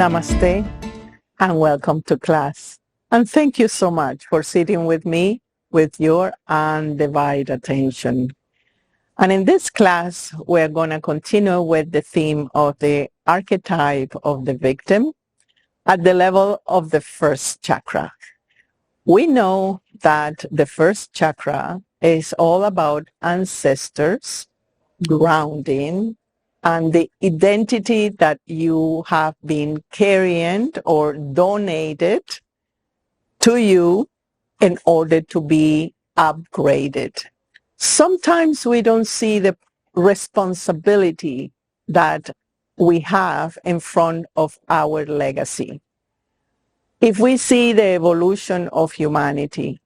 Namaste and welcome to class. And thank you so much for sitting with me with your undivided attention. And in this class, we're going to continue with the theme of the archetype of the victim at the level of the first chakra. We know that the first chakra is all about ancestors, grounding, and the identity that you have been carrying or donated to you in order to be upgraded. Sometimes we don't see the responsibility that we have in front of our legacy. If we see the evolution of humanity,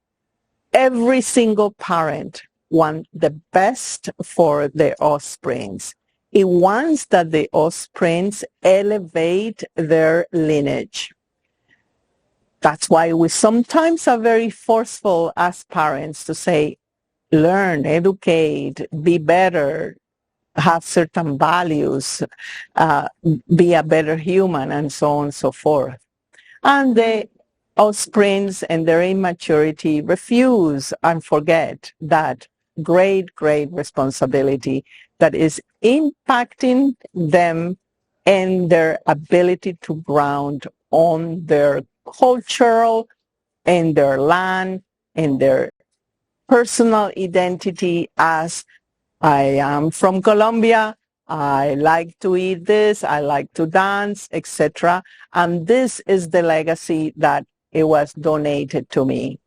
every single parent wants the best for their offsprings. It wants that the offsprings elevate their lineage. That's why we sometimes are very forceful as parents to say, learn, educate, be better, have certain values, be a better human, and so on and so forth. And the offsprings and their immaturity refuse and forget that great responsibility that is impacting them and their ability to ground on their cultural, in their land, in their personal identity as I am from Colombia, I like to eat this, I like to dance, etc. And this is the legacy that it was donated to me.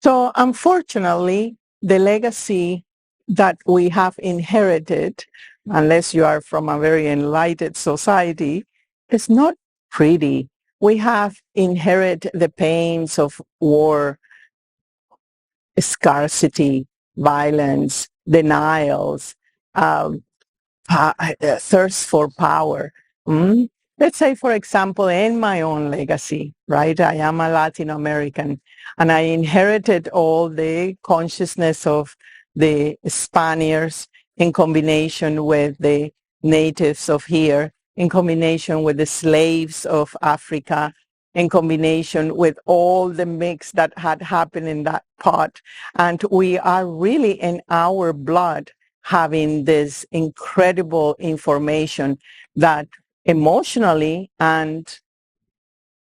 So unfortunately, the legacy that we have inherited, unless you are from a very enlightened society, is not pretty. We have inherited the pains of war, scarcity, violence, denials, thirst for power. Let's say, for example, in my own legacy, right? I am a Latin American, and I inherited all the consciousness of the Spaniards in combination with the natives of here, in combination with the slaves of Africa, in combination with all the mix that had happened in that pot. And we are really in our blood having this incredible information that emotionally and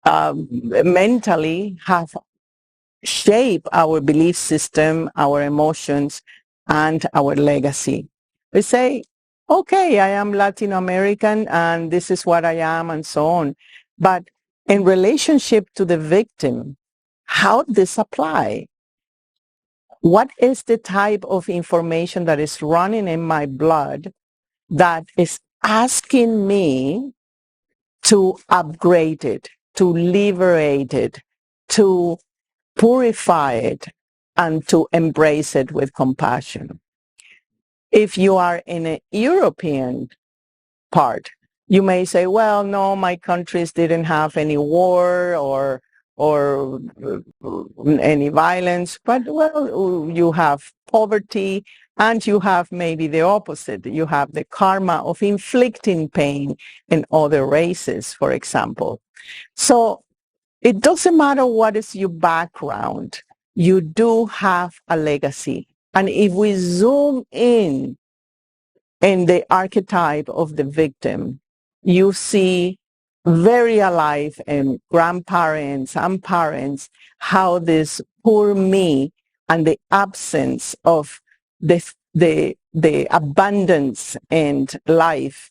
mentally have shaped our belief system, our emotions, and our legacy. We say, okay, I am Latin American and this is what I am and so on. But in relationship to the victim, how this apply? What is the type of information that is running in my blood that is asking me to upgrade it, to liberate it, to purify it, and to embrace it with compassion? If you are in a European part, you may say, well, no, my countries didn't have any war or any violence, but well, you have poverty and you have maybe the opposite. You have the karma of inflicting pain in other races, for example. So it doesn't matter what is your background, you do have a legacy. And if we zoom in the archetype of the victim, you see very alive in grandparents and parents how this poor me and the absence of the abundance and life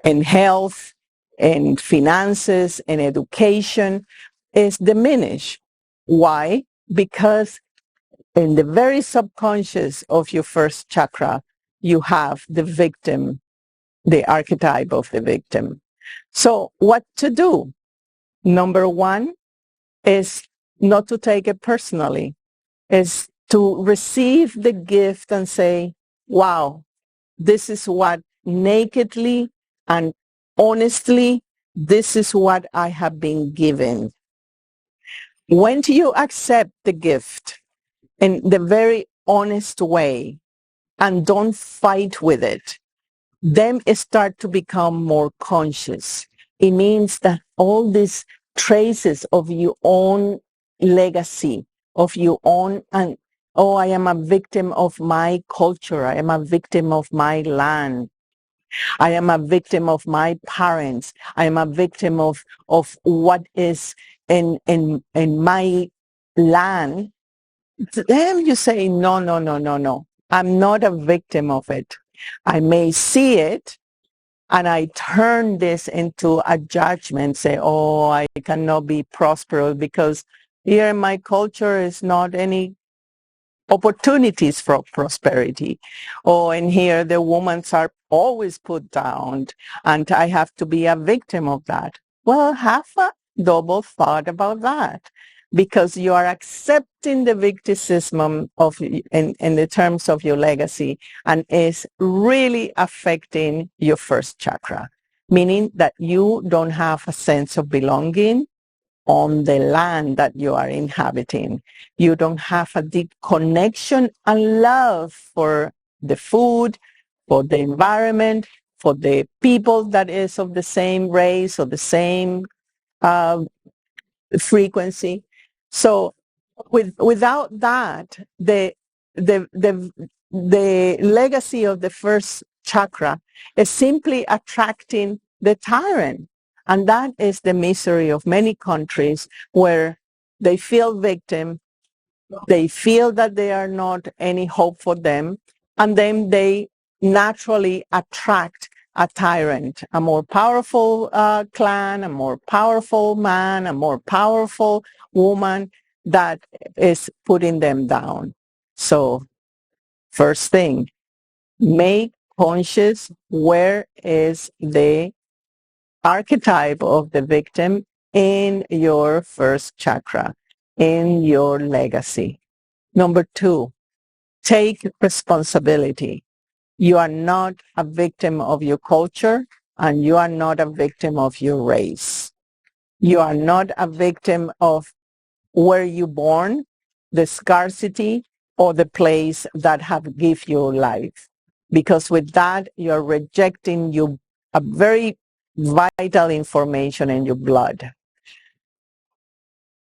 and health and finances and education is diminished. Why? Because in the very subconscious of your first chakra, you have the victim, the archetype of the victim. So what to do? Number one is not to take it personally, is to receive the gift and say, wow, this is what nakedly and honestly, this is what I have been given. When you accept the gift in the very honest way and don't fight with it, then start to become more conscious. It means that all these traces of your own legacy, of your own, and oh, I am a victim of my culture. I am a victim of my land. I am a victim of my parents. I am a victim of what is in my land. Then you say, no, no, no, no, no. I'm not a victim of it. I may see it, and I turn this into a judgment, say, oh, I cannot be prosperous because here in my culture is not any opportunities for prosperity. Oh, and here the women are always put down, and I have to be a victim of that. Well, have a double thought about that, because you are accepting the victimism of in the terms of your legacy, and is really affecting your first chakra, meaning that you don't have a sense of belonging on the land that you are inhabiting. You don't have a deep connection and love for the food, for the environment, for the people that is of the same race or the same uh, frequency. So without that, the legacy of the first chakra is simply attracting the tyrant. And that is the misery of many countries, where they feel victim, they feel that there are not any hope for them, and then they naturally attract a tyrant, a more powerful clan, a more powerful man, a more powerful woman that is putting them down. So first thing, make conscious where is the archetype of the victim in your first chakra, in your legacy. Number two, take responsibility. You are not a victim of your culture, and you are not a victim of your race. You are not a victim of where you born, the scarcity, or the place that have give you life. Because with that, you're rejecting a very vital information in your blood.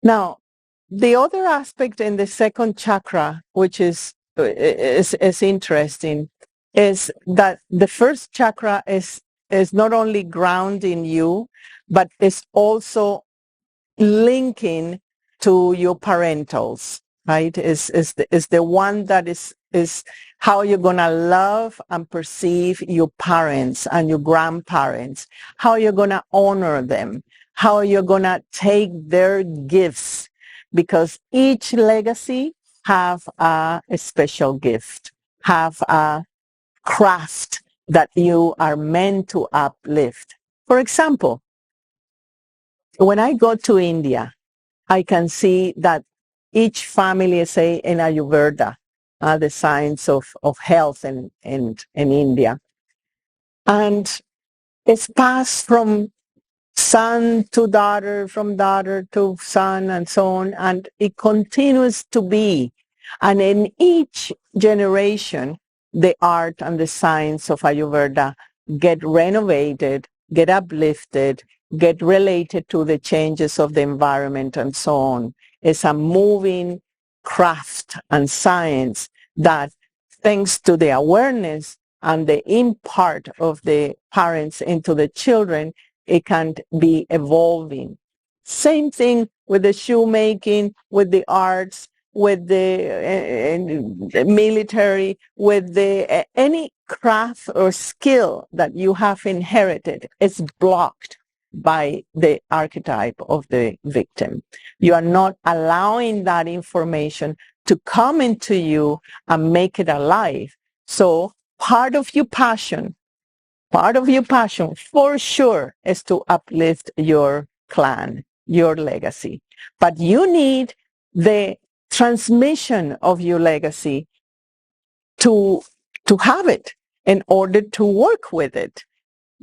Now, the other aspect in the second chakra, which is interesting, is that the first chakra is not only grounding you, but is also linking to your parentals, right? Is the one that is how you're gonna love and perceive your parents and your grandparents, how you're gonna honor them, how you're gonna take their gifts, because each legacy have a special gift, have a craft that you are meant to uplift. For example, when I go to India, I can see that each family, say in Ayurveda, the science of health in India, and it's passed from son to daughter, from daughter to son, and so on, and it continues to be. And in each generation, the art and the science of Ayurveda get renovated, get uplifted, get related to the changes of the environment, and so on. It's a moving craft and science that, thanks to the awareness and the impart of the parents into the children, it can be evolving. Same thing with the shoemaking, with the arts, with the military, with the any craft or skill that you have inherited is blocked by the archetype of the victim. You are not allowing that information to come into you and make it alive. So part of your passion for sure is to uplift your clan, your legacy. But you need the transmission of your legacy to have it in order to work with it,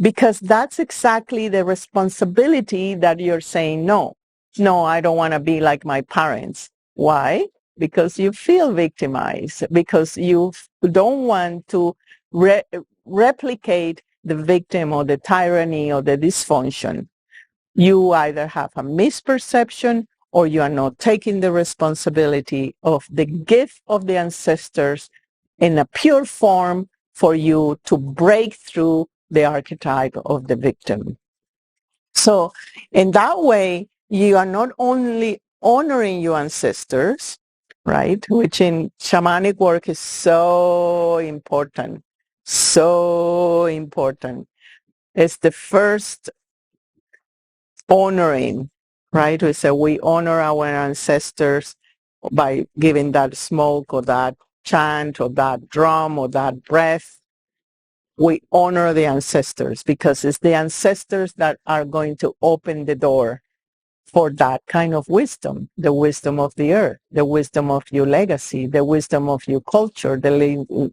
because that's exactly the responsibility that you're saying, no, I don't want to be like my parents. Why? Because you feel victimized, because you don't want to replicate the victim or the tyranny or the dysfunction. you either have a misperception or you are not taking the responsibility of the gift of the ancestors in a pure form for you to break through the archetype of the victim. So in that way, you are not only honoring your ancestors, right, which in shamanic work is so important, so important. It's the first honoring, right? We say we honor our ancestors by giving that smoke or that chant or that drum or that breath. We honor the ancestors because it's the ancestors that are going to open the door for that kind of wisdom, the wisdom of the earth, the wisdom of your legacy, the wisdom of your culture, the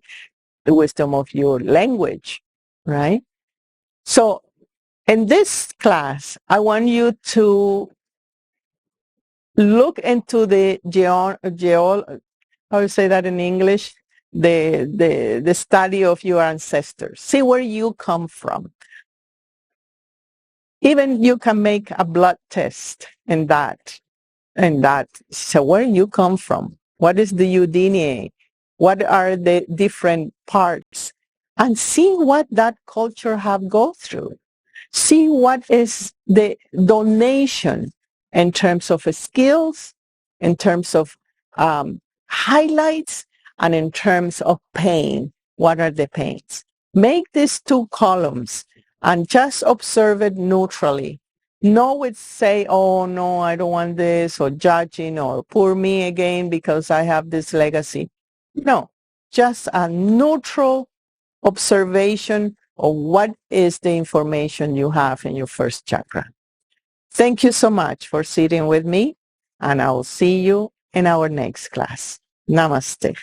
wisdom of your language, right? So in this class, I want you to look into the how you say that in English? The study of your ancestors. See where you come from. Even you can make a blood test in that. So where you come from? What is the DNA? What are the different parts? And see what that culture have go through. See what is the donation in terms of skills, in terms of highlights, and in terms of pain. What are the pains? Make these two columns and just observe it neutrally. No with say, oh no, I don't want this, or judging, or poor me again because I have this legacy. No, just a neutral observation of what is the information you have in your first chakra. Thank you so much for sitting with me, and I will see you in our next class. Namaste.